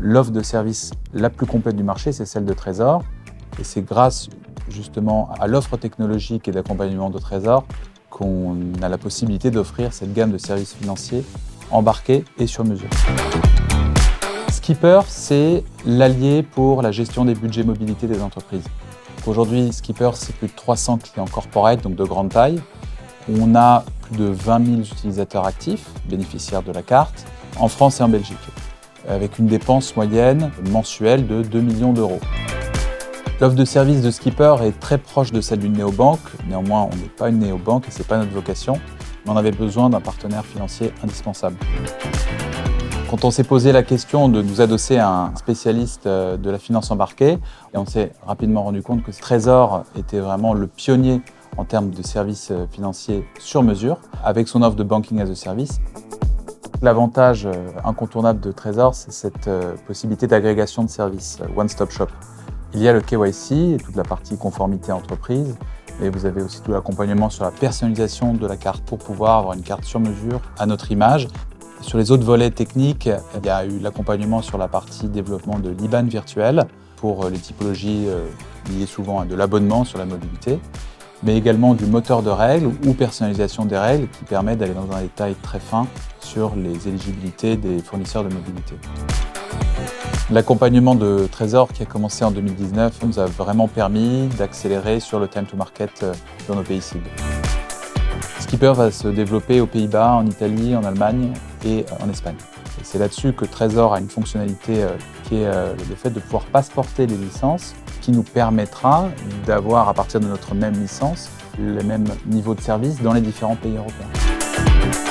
l'offre de service la plus complète du marché, c'est celle de Trésor. Et c'est grâce justement à l'offre technologique et d'accompagnement de Trésor qu'on a la possibilité d'offrir cette gamme de services financiers embarqués et sur mesure. Skipper, c'est l'allié pour la gestion des budgets mobilité des entreprises. Aujourd'hui, Skipper, c'est plus de 300 clients corporate, donc de grande taille. On a plus de 20 000 utilisateurs actifs, bénéficiaires de la carte, en France et en Belgique, avec une dépense moyenne mensuelle de 2 millions d'euros. L'offre de service de Skipper est très proche de celle d'une néobanque. Néanmoins, on n'est pas une néobanque et ce n'est pas notre vocation, mais on avait besoin d'un partenaire financier indispensable. Quand on s'est posé la question de nous adosser à un spécialiste de la finance embarquée, et on s'est rapidement rendu compte que Trésor était vraiment le pionnier en termes de services financiers sur mesure, avec son offre de banking as a service. L'avantage incontournable de Trésor, c'est cette possibilité d'agrégation de services, one-stop shop. Il y a le KYC et toute la partie conformité entreprise, et vous avez aussi tout l'accompagnement sur la personnalisation de la carte pour pouvoir avoir une carte sur mesure à notre image. Sur les autres volets techniques, il y a eu l'accompagnement sur la partie développement de l'IBAN virtuel pour les typologies liées souvent à de l'abonnement sur la mobilité, mais également du moteur de règles ou personnalisation des règles qui permet d'aller dans un détail très fin sur les éligibilités des fournisseurs de mobilité. L'accompagnement de Trésor qui a commencé en 2019 nous a vraiment permis d'accélérer sur le time to market dans nos pays cibles. Skipper va se développer aux Pays-Bas, en Italie, en Allemagne et en Espagne. Et c'est là-dessus que Trésor a une fonctionnalité qui est le fait de pouvoir passeporter les licences, qui nous permettra d'avoir à partir de notre même licence le même niveau de service dans les différents pays européens.